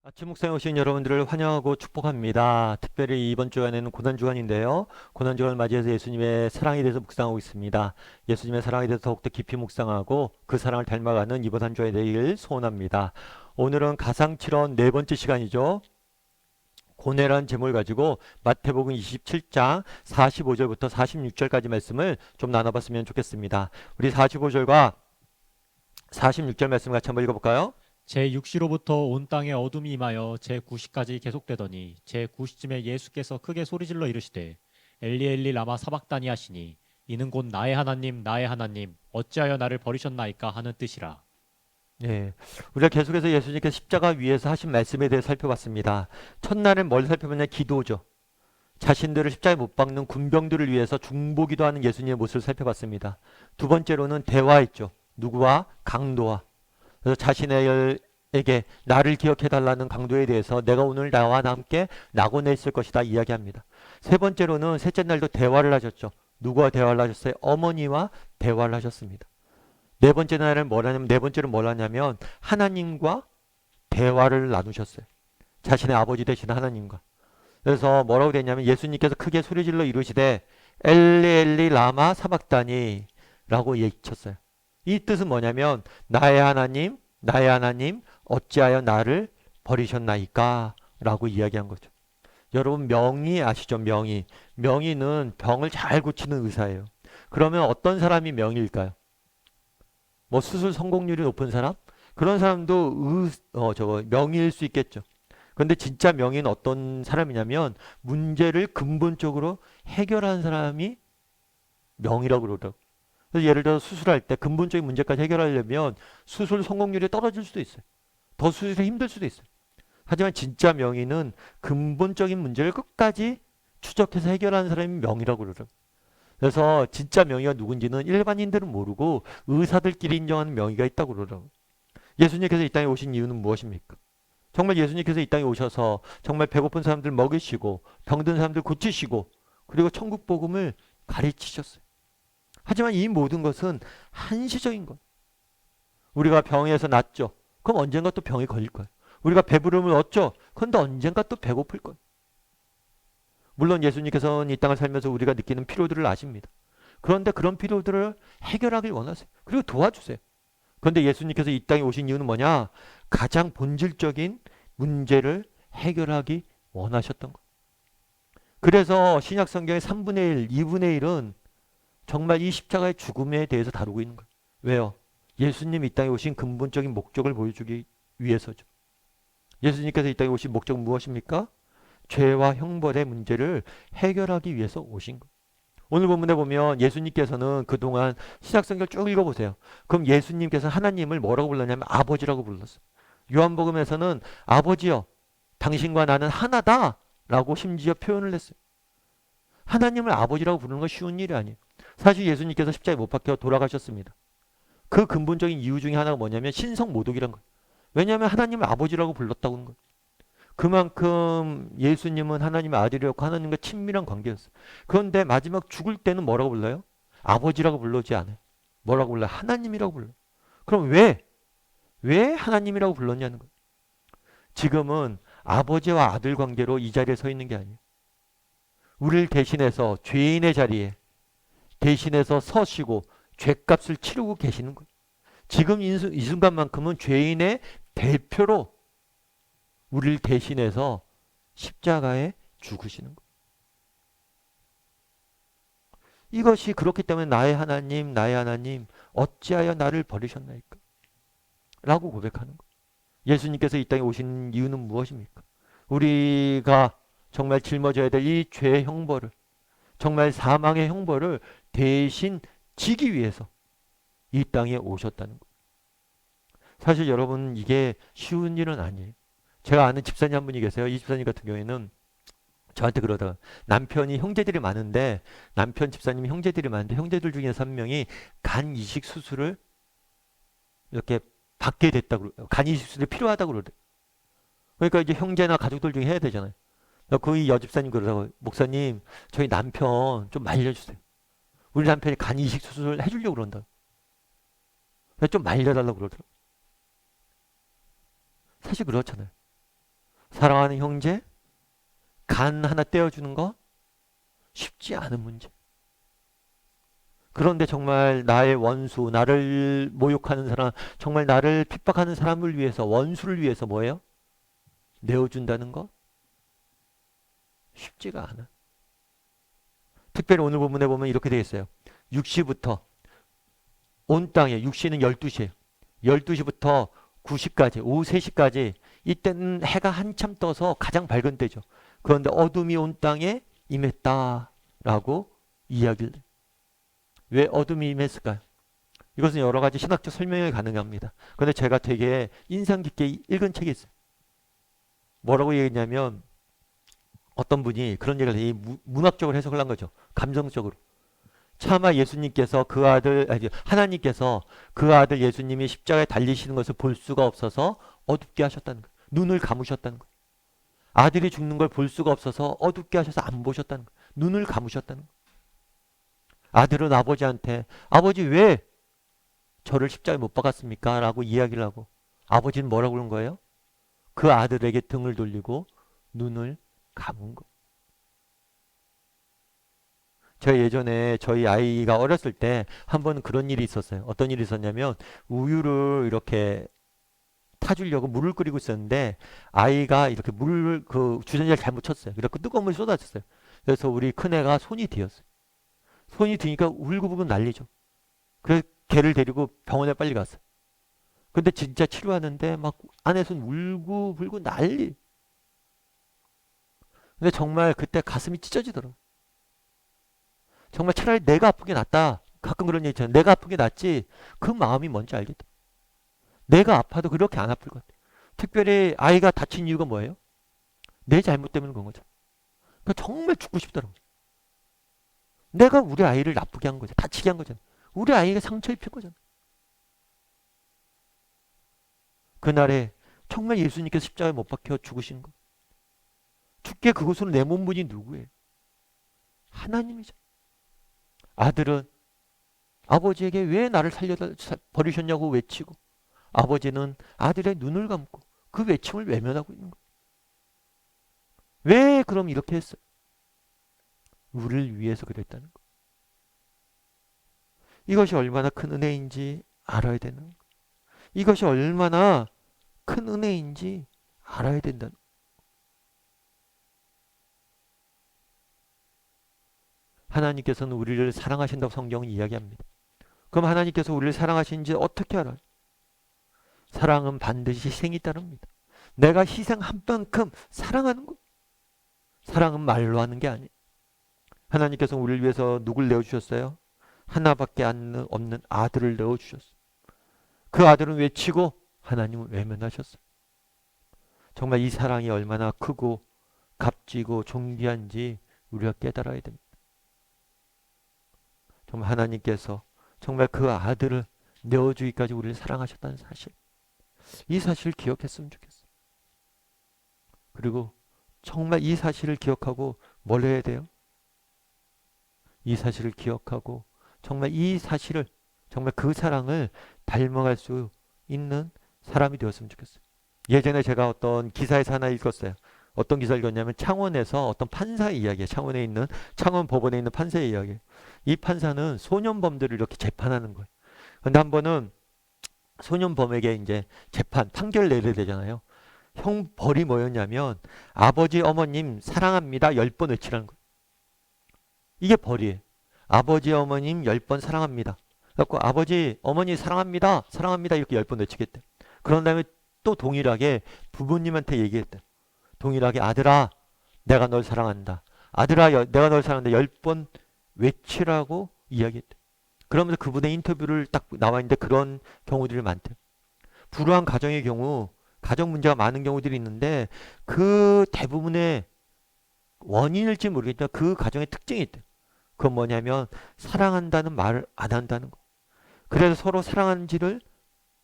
아침 묵상에 오신 여러분들을 환영하고 축복합니다. 특별히 이번 주간에는 고난주간인데요. 고난주간을 맞이해서 예수님의 사랑에 대해서 묵상하고 있습니다. 예수님의 사랑에 대해서 더욱더 깊이 묵상하고 그 사랑을 닮아가는 이번 한 주가 되길 소원합니다. 오늘은 가상칠언 네 번째 시간이죠. 고뇌란 제목을 가지고 마태복음 27장 45절부터 46절까지 말씀을 좀 나눠봤으면 좋겠습니다. 우리 45절과 46절 말씀 같이 한번 읽어볼까요? 제6시로부터 온 땅에 어둠이 임하여 제9시까지 계속되더니 제9시쯤에 예수께서 크게 소리질러 이르시되 엘리 엘리 라마 사박다니 하시니 이는 곧 나의 하나님 어찌하여 나를 버리셨나이까 하는 뜻이라. 예, 우리가 계속해서 예수님께서 십자가 위에서 하신 말씀에 대해 살펴봤습니다. 첫날은 뭘 살펴봤냐? 기도죠. 자신들을 십자가에 못 박는 군병들을 위해서 중보기도 하는 예수님의 모습을 살펴봤습니다. 두 번째로는 대화했죠. 누구와? 강도와. 그래서 자신에게 나를 기억해달라는 강도에 대해서 내가 오늘 나와 함께 낙원에 있을 것이다 이야기합니다. 세 번째로는 셋째 날도 대화를 하셨죠. 누구와 대화를 하셨어요? 어머니와 대화를 하셨습니다. 네 번째 날은 뭐라냐면 네 번째는 뭐라냐면 하나님과 대화를 나누셨어요. 자신의 아버지 되신 하나님과. 그래서 뭐라고 되냐면 예수님께서 크게 소리질러 이르시되 엘리 엘리 라마 사박다니 라고 외쳤어요. 이 뜻은 뭐냐면 나의 하나님 어찌하여 나를 버리셨나이까 라고 이야기한 거죠. 여러분 명의 아시죠? 명의. 명의는 병을 잘 고치는 의사예요. 그러면 어떤 사람이 명의일까요? 뭐 수술 성공률이 높은 사람? 그런 사람도 명의일 수 있겠죠. 그런데 진짜 명의는 어떤 사람이냐면 문제를 근본적으로 해결하는 사람이 명의라고 그러더라고요. 그래서 예를 들어 수술할 때 근본적인 문제까지 해결하려면 수술 성공률이 떨어질 수도 있어요. 더 수술이 힘들 수도 있어요. 하지만 진짜 명의는 근본적인 문제를 끝까지 추적해서 해결하는 사람이 명의라고 그러더라고요. 그래서 진짜 명의가 누군지는 일반인들은 모르고 의사들끼리 인정하는 명의가 있다고 그러더라고요. 예수님께서 이 땅에 오신 이유는 무엇입니까? 정말 예수님께서 이 땅에 오셔서 정말 배고픈 사람들 먹이시고 병든 사람들 고치시고 그리고 천국 복음을 가르치셨어요. 하지만 이 모든 것은 한시적인 것. 우리가 병에서 낫죠. 그럼 언젠가 또 병에 걸릴 거예요. 우리가 배부름을 얻죠. 그런데 언젠가 또 배고플 거예요. 물론 예수님께서는 이 땅을 살면서 우리가 느끼는 피로들을 아십니다. 그런데 그런 피로들을 해결하길 원하세요. 그리고 도와주세요. 그런데 예수님께서 이 땅에 오신 이유는 뭐냐? 가장 본질적인 문제를 해결하기 원하셨던 것. 그래서 신약 성경의 3분의 1, 2분의 1은 정말 이 십자가의 죽음에 대해서 다루고 있는 거예요. 왜요? 예수님이 이 땅에 오신 근본적인 목적을 보여주기 위해서죠. 예수님께서 이 땅에 오신 목적은 무엇입니까? 죄와 형벌의 문제를 해결하기 위해서 오신 거예요. 오늘 본문에 보면 예수님께서는 그동안 신약성경 쭉 읽어보세요. 그럼 예수님께서 하나님을 뭐라고 불렀냐면 아버지라고 불렀어요. 요한복음에서는 아버지여 당신과 나는 하나다 라고 심지어 표현을 했어요. 하나님을 아버지라고 부르는 건 쉬운 일이 아니에요. 사실 예수님께서 십자가에 못 박혀 돌아가셨습니다. 그 근본적인 이유 중에 하나가 뭐냐면 신성모독이란 거예요. 왜냐하면 하나님을 아버지라고 불렀다고 하는 거예요. 그만큼 예수님은 하나님의 아들이었고 하나님과 친밀한 관계였어요. 그런데 마지막 죽을 때는 뭐라고 불러요? 아버지라고 불러지 않아요. 뭐라고 불러요? 하나님이라고 불러요. 그럼 왜 하나님이라고 불렀냐는 거예요. 지금은 아버지와 아들 관계로 이 자리에 서 있는 게 아니에요. 우리를 대신해서 죄인의 자리에 대신해서 서시고 죄값을 치르고 계시는 거예요. 지금 이 순간만큼은 죄인의 대표로 우리를 대신해서 십자가에 죽으시는 거예요. 이것이 그렇기 때문에 나의 하나님, 어찌하여 나를 버리셨나이까? 라고 고백하는 거예요. 예수님께서 이 땅에 오신 이유는 무엇입니까? 우리가 정말 짊어져야 될 이 죄의 형벌을, 정말 사망의 형벌을 대신 지기 위해서 이 땅에 오셨다는 거예요. 사실 여러분 이게 쉬운 일은 아니에요. 제가 아는 집사님 한 분이 계세요. 이 집사님 같은 경우에는 저한테 그러다가 남편이 형제들이 많은데 남편 집사님이 형제들이 많은데 형제들 중에서 한 명이 간 이식 수술을 이렇게 받게 됐다고 간 이식 수술이 필요하다고 그러대. 그러니까 이제 형제나 가족들 중에 해야 되잖아요. 그 여집사님 그러다가 목사님 저희 남편 좀 말려주세요. 우리 남편이 간 이식 수술을 해주려고 그런다. 좀 말려달라고 그러더라고요. 사실 그렇잖아요. 사랑하는 형제, 간 하나 떼어주는 거 쉽지 않은 문제. 그런데 정말 나의 원수, 나를 모욕하는 사람, 정말 나를 핍박하는 사람을 위해서, 원수를 위해서 뭐예요? 내어준다는 거 쉽지가 않아. 특별히 오늘 본문에 보면 이렇게 되어 있어요. 6시부터 온 땅에, 6시는 12시에요. 12시부터 9시까지, 오후 3시까지, 이때는 해가 한참 떠서 가장 밝은 때죠. 그런데 어둠이 온 땅에 임했다라고 이야기를 해요. 왜 어둠이 임했을까요? 이것은 여러 가지 신학적 설명이 가능합니다. 그런데 제가 되게 인상 깊게 읽은 책이 있어요. 뭐라고 얘기했냐면 어떤 분이 그런 얘기를 해요. 문학적으로 해석을 한 거죠. 감정적으로. 차마 예수님께서 그 아들, 아니, 하나님께서 그 아들 예수님이 십자가에 달리시는 것을 볼 수가 없어서 어둡게 하셨다는 거예요. 눈을 감으셨다는 거예요. 아들이 죽는 걸 볼 수가 없어서 어둡게 하셔서 안 보셨다는 거예요. 눈을 감으셨다는 거예요. 아들은 아버지한테 아버지 왜 저를 십자가에 못 박았습니까? 라고 이야기를 하고 아버지는 뭐라고 그런 거예요? 그 아들에게 등을 돌리고 눈을 감은 거. 제가 예전에 저희 아이가 어렸을 때 한 번 그런 일이 있었어요. 어떤 일이 있었냐면 우유를 이렇게 타주려고 물을 끓이고 있었는데 아이가 이렇게 물을 그 주전자를 잘못 쳤어요. 그래서 뜨거운 물이 쏟아졌어요. 그래서 우리 큰애가 손이 뒤었어요. 손이 뒤니까 울고불고 난리죠. 그래서 걔를 데리고 병원에 빨리 갔어요. 근데 진짜 치료하는데 막 안에서는 울고불고 난리. 근데 정말 그때 가슴이 찢어지더라고. 정말 차라리 내가 아픈 게 낫다. 가끔 그런 얘기 있잖아요. 내가 아픈 게 낫지. 그 마음이 뭔지 알겠다. 내가 아파도 그렇게 안 아플 것 같아. 특별히 아이가 다친 이유가 뭐예요? 내 잘못 때문에 그런 거죠. 그러니까 정말 죽고 싶더라고. 내가 우리 아이를 나쁘게 한 거죠. 다치게 한 거잖아. 우리 아이가 상처 입힌 거잖아. 그날에 정말 예수님께서 십자가에 못 박혀 죽으신 거. 죽게 그곳으로 내몬 분이 누구예요? 하나님이죠. 아들은 아버지에게 왜 나를 버리셨냐고 외치고 아버지는 아들의 눈을 감고 그 외침을 외면하고 있는 거예요. 왜 그럼 이렇게 했어요? 우리를 위해서 그랬다는 거예요. 이것이 얼마나 큰 은혜인지 알아야 되는 거예요. 이것이 얼마나 큰 은혜인지 알아야 된다는 거예요. 하나님께서는 우리를 사랑하신다고 성경은 이야기합니다. 그럼 하나님께서 우리를 사랑하시는지 어떻게 알아요? 사랑은 반드시 희생이 따릅니다. 내가 희생한 만큼 사랑하는 거. 사랑은 말로 하는 게 아니에요. 하나님께서 우리를 위해서 누굴 내어주셨어요? 하나밖에 없는 아들을 내어주셨어요. 그 아들은 외치고 하나님은 외면하셨어요. 정말 이 사랑이 얼마나 크고 값지고 존귀한지 우리가 깨달아야 됩니다. 정말 하나님께서 정말 그 아들을 내어주기까지 우리를 사랑하셨다는 사실. 이 사실을 기억했으면 좋겠어요. 그리고 정말 이 사실을 기억하고 뭘 해야 돼요? 이 사실을 기억하고 정말 이 사실을 정말 그 사랑을 닮아갈 수 있는 사람이 되었으면 좋겠어요. 예전에 제가 어떤 기사에서 하나 읽었어요. 어떤 기사를 읽었냐면 창원에서 어떤 판사의 이야기예요. 창원에 있는 창원 법원에 있는 판사의 이야기예요. 이 판사는 소년범들을 이렇게 재판하는 거예요. 근데 한 번은 소년범에게 이제 재판 판결 내려야 되잖아요. 형 벌이 뭐였냐면 아버지 어머님 사랑합니다 10번 외치라는 거예요. 이게 벌이에요. 아버지 어머님 10번 사랑합니다. 그래서 아버지 어머니 사랑합니다 사랑합니다 이렇게 10번 외치겠대. 그런 다음에 또 동일하게 부모님한테 얘기했대. 동일하게 아들아 내가 널 사랑한다. 아들아 내가 널 사랑한다 10번 외치라고 이야기했대. 그러면서 그분의 인터뷰를 딱 나와 있는데 그런 경우들이 많대. 불우한 가정의 경우 가정 문제가 많은 경우들이 있는데 그 대부분의 원인일지 모르겠지만 그 가정의 특징이 있대. 그건 뭐냐면 사랑한다는 말을 안 한다는 거. 그래서 서로 사랑하는지를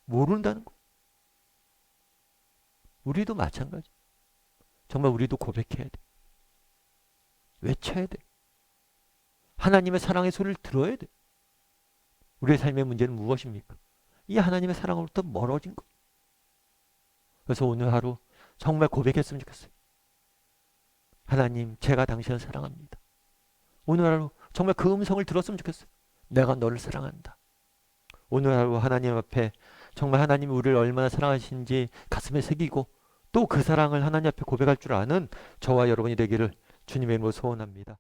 모른다는 거. 우리도 마찬가지. 정말 우리도 고백해야 돼. 외쳐야 돼. 하나님의 사랑의 소리를 들어야 돼. 우리의 삶의 문제는 무엇입니까? 이 하나님의 사랑으로부터 멀어진 것. 그래서 오늘 하루 정말 고백했으면 좋겠어요. 하나님, 제가 당신을 사랑합니다. 오늘 하루 정말 그 음성을 들었으면 좋겠어요. 내가 너를 사랑한다. 오늘 하루 하나님 앞에 정말 하나님이 우리를 얼마나 사랑하시는지 가슴에 새기고 또 그 사랑을 하나님 앞에 고백할 줄 아는 저와 여러분이 되기를 주님의 이름으로 소원합니다.